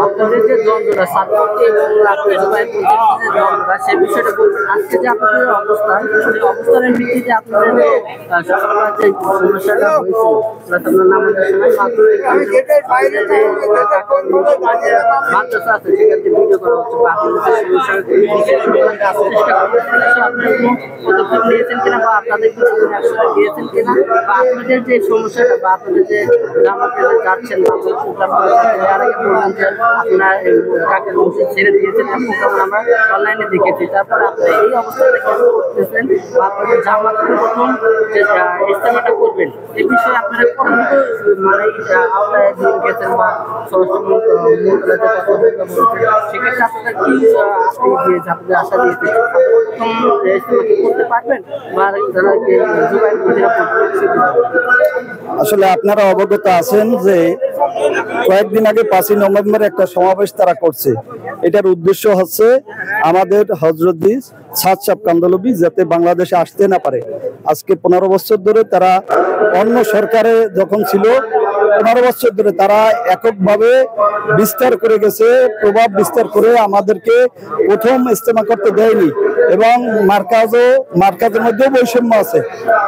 আপনাদের যে দ্বন্দ্বটা ছাত্রকে এবং দ্বন্দ্বটা সে বিষয়টা বলছেন। আজকে যে আপনাদের অবস্থান, সেই অবস্থানের ভিত্তিতে আপনাদের সকালবেলা যে সমস্যাটা হয়েছিল আপনার নামাজের সময় মাদ্রাসা আছে সেখানে ভিডিও করা হচ্ছে বা আপনাদের যে সমস্যা আপনারা কোনো পদক্ষেপ নিয়েছেন কিনা বা আপনাদের কিছু দিয়েছেন কিনা বা আপনাদের যে সমস্যাটা বা আপনাদের যে জামাতে যাচ্ছেন বা আপনার কাকে মসজিদ ছেড়ে দিয়েছেন এবং আমরা অনলাইনে দেখেছি। তারপরে আপনি এই অবস্থাটা কেন করতেছেন বা আপনাদের জামাতের প্রথম যে ইজতেমাটা করবেন এই বিষয়ে আপনারা কতটুকু মানে আওতায় দিয়ে গেছেন বা স্বরাষ্ট্র মন্ত্রণালয়ের কথা বলছেন সেক্ষেত্রে আপনারা কি দিয়েছে আপনাদের আশা দিয়েছে ইজতেমাকে করতে পারবেন বা যারা আসলে আপনারা অবগত আছেন যে কয়েকদিন আগে 5ই নভেম্বর একটা সমাবেশ তারা করছে। এটার উদ্দেশ্য হচ্ছে আমাদের হযরতজি সাদ সাহেব কান্দলবি যাতে বাংলাদেশে আসতে না পারে। আজকে 15 বছর ধরে তারা অন্য সরকারে যখন ছিল 15 বছর ধরে তারা এককভাবে বিস্তার করে গেছে, প্রভাব বিস্তার করে আমাদেরকে প্রথম ইজতেমা করতে দেয়নি এবং মার্কাজের মধ্যে বৈষম্য আছে।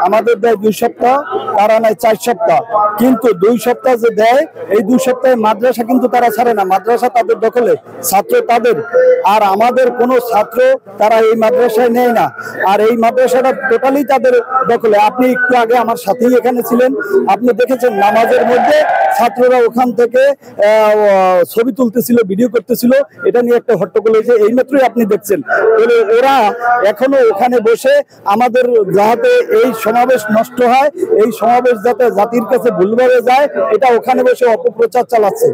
আমাদের দেয় 2 সপ্তাহ, তারা নেয় 4 সপ্তাহ, কিন্তু 2 সপ্তাহ যে দেয় এই 2 সপ্তাহে মাদ্রাসা কিন্তু তারা ছাড়ে না, মাদ্রাসা তাদের দখলে, ছাত্র তাদের, আর আমাদের কোনো ছাত্র তারা এই মাদ্রাসায় নেয় না, আর এই মাদ্রাসাটা টোটালি তাদের দখলে। আপনি একটু আগে আমার সাথেই এখানে ছিলেন, আপনি দেখেছেন নামাজের মধ্যে ছাত্ররা ওখান থেকে ছবি তুলতেছিল, ভিডিও করতেছিল, এটা নিয়ে একটা হট্টগোল হয়েছে, এইমাত্রই আপনি দেখছেন। ওরা এখনো ওখানে বসে আমাদের যাতে এই সমাবেশ নষ্ট হয়, এই সমাবেশ যাতে জাতির কাছে ভুলভাবে যায়, এটা ওখানে বসে অপপ্রচার চালাচ্ছে।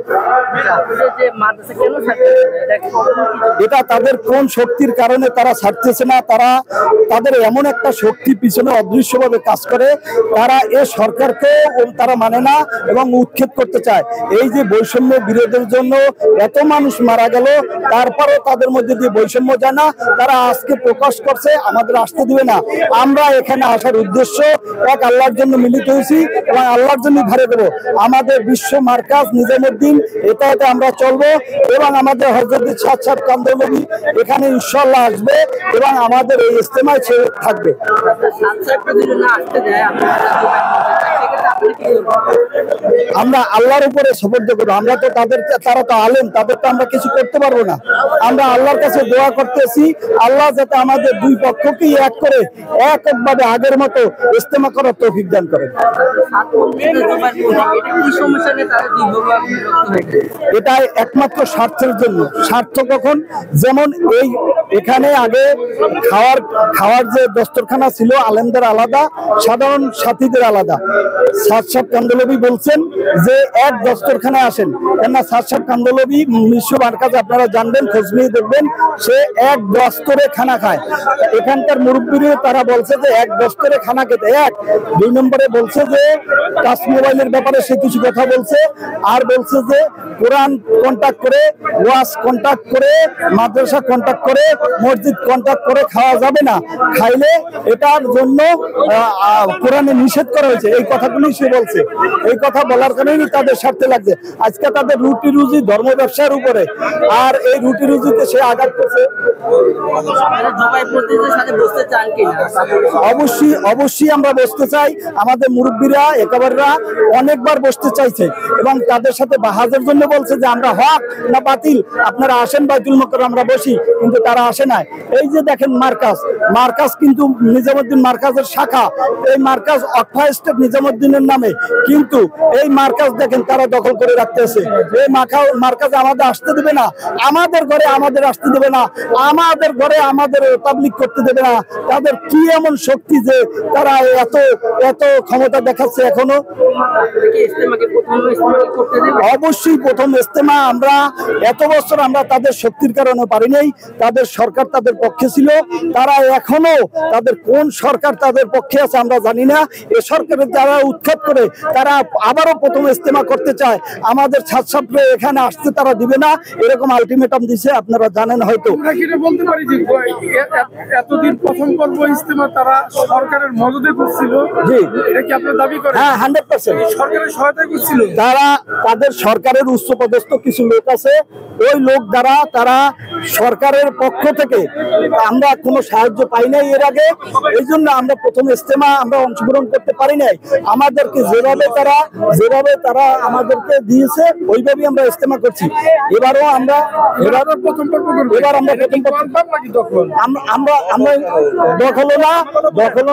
এটা তাদের কোন শক্তির কারণে তারা ছাড়তেছে না, তাদের এমন একটা শক্তি পিছনে অদৃশ্যভাবে কাজ করে, তারা এ সরকারকে তারা মানে না এবং উৎখাত করতে চায়। এই যে বৈষম্য বিরোধের জন্য এত মানুষ মারা গেল, তারপরও তাদের মধ্যে যে বৈষম্য যায় না, তারা আজকে প্রকাশ করছে আমাদের আসতে দিবে না। আমরা এখানে আসার উদ্দেশ্য এক আল্লাহর জন্য মিলিত হয়েছি এবং আল্লাহর জন্য ভাড়ে দেবো। আমাদের বিশ্ব মার্কাজ নিজামুদ্দিন এটাতে আমরা চলবো এবং আমাদের হযরত সাদ সাহেব কান্দলবি এখানে ইনশাআল্লাহ আসবে এবং আমাদের এই ইজতেমায় সে থাকবে। আমরা আল্লাহর উপরে সুপর্দ করবো। আমরা তো তারা তো আলেম, তাদের তো আমরা কিছু করতে পারবো না। আমরা আল্লাহর কাছে দোয়া করতেছি, আল্লাহ যাতে আমাদের 2 পক্ষকেই এক করে একভাবে আগের মতো ইজতেমা করার তৌফিক দান করেন। এটা একমাত্র স্বার্থের জন্য। স্বার্থ কখন? যেমন এখানে আগে খাওয়ার যে দস্তরখানা ছিল আলেমদের আলাদা, সাধারণ সাথীদের আলাদা। সাদ সাহেব কান্দলবি বলছেন যে এক দস্তরখানায় আসেন, কেননা সাদ সাহেব কান্দলবি বিশ্ব মার্কাজে আপনারা জানবেন, খোঁজ নিয়ে দেখবেন, সে এক দস্তরে খানা খায়। এখানকার মুরব্বীরা তারা বলছে যে এক দস্তরে খানা খেতে। 2 নম্বরে বলছে যে টাচ মোবাইলের ব্যাপারে সে কিছু কথা বলছে, আর বলছে যে কোরআন কন্টাক্ট করে, ওয়াজ কন্টাক্ট করে, মাদ্রাসা কন্টাক্ট করে, মসজিদ কন্টাক্ট করে খাওয়া যাবে না, খাইলে এটার জন্য কোরআনে নিষেধ করা হয়েছে। এই কথাগুলি সে বলছে। এই কথা বলার কারণেই তাদের স্বার্থে লাগছে। আজকে তাদের রুটি রুজি ধর্ম ব্যবসার উপরে, আর এই রুটি রুজিতে সে আঘাত করছে। অবশ্যই আমরা বসতে চাই। আমাদের মুরব্বীরা একেবারেরা অনেকবার বসতে চাইছে এবং তাদের সাথে বাহাজের জন্য বলছে যে আমরা হক না বাতিল, আপনারা আসেন বাইতুল মুকাররমে আমরা বসি, কিন্তু তারা আসে না। এই যে দেখেন মার্কাজ কিন্তু নিজামুদ্দিন মার্কাজের শাখা, এই মার্কাজ অক্ফা স্টেট নিজামুদ্দিনের নামে, কিন্তু এই মার্কাজ দেখেন তারা দখল করে রাখতেছে। এই মার্কাজ আমাদের আসতে দেবে না, আমাদের ঘরে আমাদের আসতে দেবে না, আমাদের ঘরে আমাদের তাবলীগ করতে দেবে না। তাদের কি এমন শক্তি যে তারা এত ক্ষমতা দেখাচ্ছে এখনো? অবশ্যই প্রথম ইজতেমা। আমরা এত বছর আমরা তাদের শক্তির কারণে পারি নাই, তাদের সরকার তাদের পক্ষে ছিল, তারা এখনো তাদের কোন সরকার তাদের পক্ষে আছে আমরা জানি না। এ সরকারের যারা উৎখাত প্রতিবাদ করে তারা আবারও প্রথম ইজতেমা করতে চায়, আমাদের ছাত্রছাত্রী এখানে আসতে তারা দিবে না, এরকম আলটিমেটাম দিছে, আপনারা জানেন হয়তো। আমরা কি এটা বলতে পারি যে এতদিন প্রথম পর্ব ইজতেমা তারা সরকারের মদদে করছিল? জি, এটা কি আপনারা দাবি করেন? হ্যাঁ, 100%। সরকারের সহায়তা করছিল? তারা তাদের সরকারের উচ্চপদস্থ কিছু লোক আছে, ওই লোক দ্বারা তারা সরকারের পক্ষ থেকে আমরা কোনো সাহায্য পাই নাই এর আগে, এই জন্য আমরা প্রথম ইজতেমা আমরা অংশগ্রহণ করতে পারি নাই। আমাদেরকে যেভাবে তারা আমাদেরকে দিয়েছে ওইভাবেই আমরা ইজতেমা করছি। এবারও আমরা প্রথম পর্ব করব। এবার আমরা প্রথম কনফার্ম নাকি তখন? আমরা দখল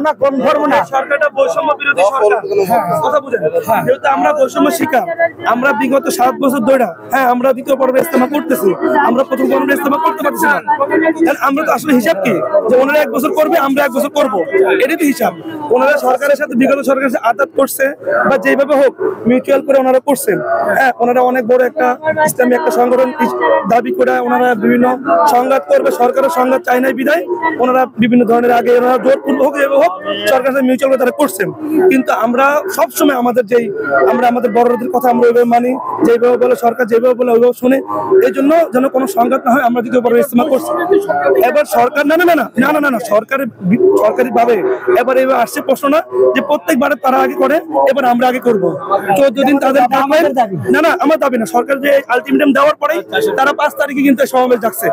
না কনফার্ম না। সরকারটা বৈষম্য বিরোধী সরকার, কথা বুঝেন। যেহেতু আমরা বৈষম্য শিকার, আমরা বিগত 7 বছর ধরে আমরা দ্বিতীয় পর্বে ইজতেমা করতেছি, আমরা প্রথম পর্বে ইজতেমা করতে পারছি না। আমরা তো আসলে হিসাব কি যে ওনারা 1 বছর করবে, আমরা 1 বছর করবো, এটাই তো হিসাব। ওনারা সরকারের সাথে বিগত সরকারের সাথে আঘাত করছে বা যেভাবে হোক মিউচুয়াল করে ওনারা করছেন। ওনারা অনেক বড় একটা ইসলামী একটা সংগঠন দাবি করে ওনারা বিভিন্ন সংঘাত করবে, সরকারের সংঘাত চাই নাই বিদায় ওনারা বিভিন্ন ধরনের আগে ওনারা জোরপূর্বক হোক যেভাবে হোক সরকারের সাথে মিউচুয়াল করে তারা করছেন। কিন্তু আমরা সবসময় আমরা আমাদের বড়দের কথা আমরা ওইভাবে মানি, যেভাবে বলে সরকার যেভাবে বলে ওইভাবে শুনে, এই জন্য যেন কোনো সংঘাত না হয় আমরা দ্বিতীয় পর্বে ইজতেমা করছি। এবার সরকার না সরকারি ভাবে এবার এবার আসছে প্রশ্ন না যে প্রত্যেকবারে তারা আগে করে, এবার আমরা আগে করবো। 14 দিন তাদের না আমার দাবি না, সরকার যে আলটিমেটাম দেওয়ার পরেই তারা 5 তারিখে কিন্তু সমাবেশ ডাকছে।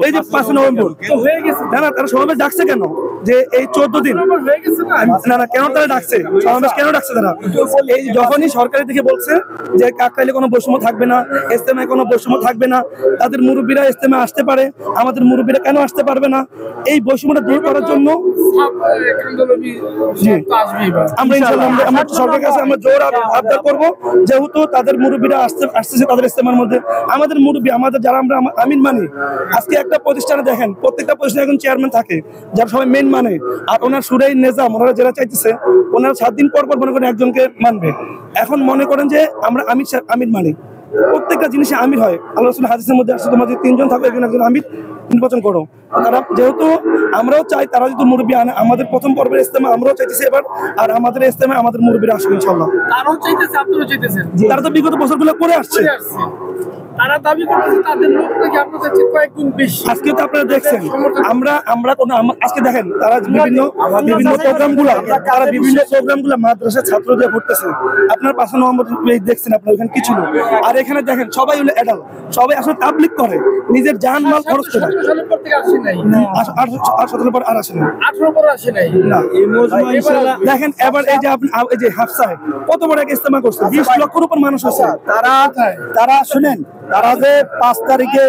এই যে 5 নভেম্বর হয়ে গেছে। না তারা সমাবেশ ডাকছে কেন? যে এই 14 দিন হয়ে গেছে না কেন তারা ডাকছে সমাবেশ, কেন ডাকছে তারা? এই যখনই সরকারের দিকে বলছে যে কাকরাইলে কোনো বৈষম্য থাকবে না, ইজতেমায় কোনো বৈষম্য থাকবে না, তাদের মুরব্বীরা ইজতেমায় আসতে পারে, আমাদের মুরব্বীরা কেন আসতে পারবে না, এই বৈষম্যটা দূর করার জন্য আমরা ইনশাআল্লাহ আমরা সরকারের কাছে আমরা জোর আবদার করব। যেহেতু তাদের মুরব্বীরা আসতেছে তাদের ইজতেমার মধ্যে, আমাদের মুরব্বী আমাদের যারা আমরা আমিন মানি, আজকে একটা প্রতিষ্ঠানে দেখেন প্রত্যেকটা প্রতিষ্ঠানে একজন চেয়ারম্যান থাকে যারা সবাই মেন মানে, আর ওনার সুরাই নেজাম ওনারা যারা চাইতেছে ওনারা 7 দিন পর মনে করেন একজনকে মানবে। এখন মনে করেন যে আমরা আমির মানি, প্রত্যেকটা জিনিসে আমির হয়। আল্লাহ রাসূল হাদিসের মধ্যে আসছে তোমাদের 3 জন থাকবে একজন আমির নির্বাচন করো। তারা যেহেতু আমরাও চাই তারা যদি মুরব্বী আনে, আমাদের প্রথম পর্বের ইজতেমা আমরাও চাইতেছি এবার, আর আমাদের ইজতেমায় আমাদের মুরব্বীরা আসবে ইনশাআল্লাহ। তারাও চাইতেছে, আপনারাও চাইতেছেন। তারা তো বিগত বছরগুলো করে আসছে। তারা দাবি করতেছে তাদের লোক নাকি আপনাদের চেয়ে কয়েকগুণ বেশি। আজকে তো আপনারা দেখছেন আমরা কোনো আজকে দেখেন তারা বিভিন্ন প্রোগ্রামগুলো মাদ্রাসা ছাত্রদের করতেছে। আপনার 5 নভেম্বর দেখছেন আপনার এখানে কিছু না, আর এখানে দেখেন সবাই হলো অ্যাডাল্ট, সবাই আসলে তাবলীগ করে, নিজের জান মাল খরচ করে। 17 সালের পর থেকে আসে নাই, 18 পর আর আসে না, 18 পর আসে নাই না। দেখেন এবার এই যে আপনি এই যে হাফসায় কত বড় একটা ইজতেমা করছে, 20 লক্ষের উপর মানুষ আছে। তারা শুনেন, তারা যে 5 তারিখে